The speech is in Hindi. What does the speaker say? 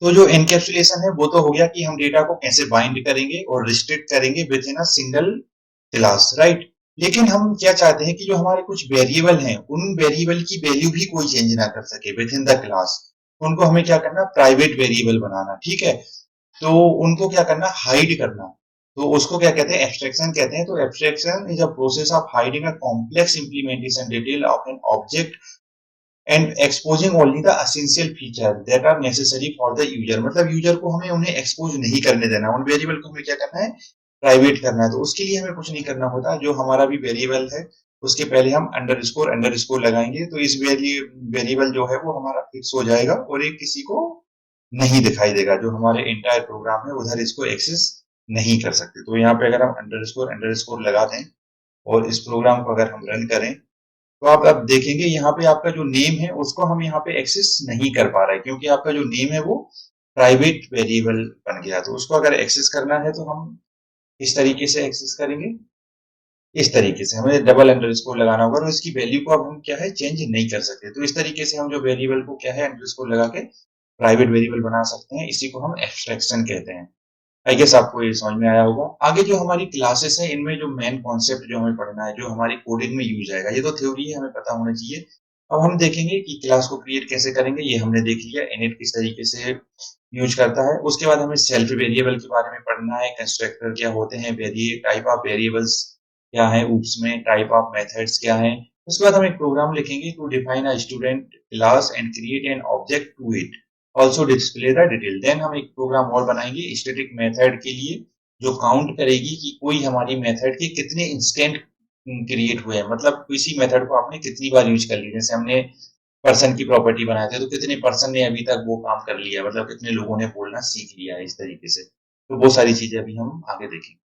तो जो एनकैप्सुलेशन है वो तो हो गया कि हम डेटा को कैसे बाइंड करेंगे और रिस्ट्रिक्ट करेंगे with in a single class, right? लेकिन हम क्या चाहते हैं कि जो हमारे कुछ वेरिएबल हैं, उन वेरिएबल की वैल्यू भी कोई चेंज ना कर सके विद इन द क्लास। उनको हमें क्या करना, प्राइवेट वेरिएबल बनाना, ठीक है? तो उनको क्या करना, हाइड करना। तो उसको क्या कहते हैं, एब्स्ट्रैक्शन कहते हैं। तो abstraction is a process of hiding a complex implementation detail of an object and exposing only the essential feature that are necessary for the user. मतलब यूजर को हमें उन्हें एक्सपोज नहीं करने देना, उन वेरिएबल को हमें क्या करना है, प्राइवेट करना है। तो उसके लिए हमें कुछ नहीं करना होता, जो हमारा भी वेरिएबल है उसके पहले हम अंडरस्कोर अंडरस्कोर लगाएंगे, तो इस वेरिएबल जो है वो हमारा फिक्स हो जाएगा और ये किसी को नहीं दिखाई देगा। जो हमारे एंटायर प्रोग्राम है उधर इसको एक्सेस नहीं कर सकते। तो यहाँ पे अगर हम अंडरस्कोर अंडरस्कोर लगा दें और इस प्रोग्राम को अगर हम रन करें, तो आप अब देखेंगे यहाँ पे आपका जो नेम है उसको हम यहाँ पे एक्सेस नहीं कर पा रहे हैं, क्योंकि आपका जो नेम है वो प्राइवेट वेरिएबल बन गया। तो उसको अगर एक्सेस करना है तो हम इस तरीके से एक्सेस करेंगे, इस तरीके से हमें डबल अंडरस्कोर लगाना होगा और इसकी वैल्यू को अब हम क्या है, चेंज नहीं कर सकते। तो इस तरीके से हम जो वेरिएबल को क्या है, अंडरस्कोर लगा के प्राइवेट वेरिएबल बना सकते हैं। इसी को हम एब्स्ट्रैक्शन कहते हैं। आई गेस आपको ये समझ में आया होगा। आगे जो हमारी क्लासेस है, इनमें जो मेन कॉन्सेप्ट जो हमें पढ़ना है, जो हमारी कोडिंग में यूज आएगा, ये तो थ्योरी है, हमें पता होना चाहिए। अब हम देखेंगे कि क्लास को क्रिएट कैसे करेंगे। ये हमने देख लिया, इनिट किस तरीके से यूज करता है। उसके बाद हमें सेल्फ वेरिएबल के बारे में पढ़ना है, कंस्ट्रक्टर क्या होते हैं, टाइप ऑफ वेरिएबल्स क्या है, ऊप्स में टाइप ऑफ मेथड्स क्या है। उसके बाद हम एक प्रोग्राम लिखेंगे to define a student class and create an object to it, also display the detail. Then हम एक प्रोग्राम और बनाएंगे स्टैटिक मेथड के लिए, जो काउंट करेगी कि कोई हमारी मेथड के कितने इंस्टेंट क्रिएट हुए हैं। मतलब किसी मेथड को आपने कितनी बार यूज कर लिया। जैसे हमने पर्सन की प्रॉपर्टी बनाए थे, तो कितने पर्सन ने अभी तक वो काम कर लिया, मतलब कितने लोगों ने बोलना सीख लिया है, इस तरीके से। तो वो सारी चीजें अभी हम आगे देखेंगे।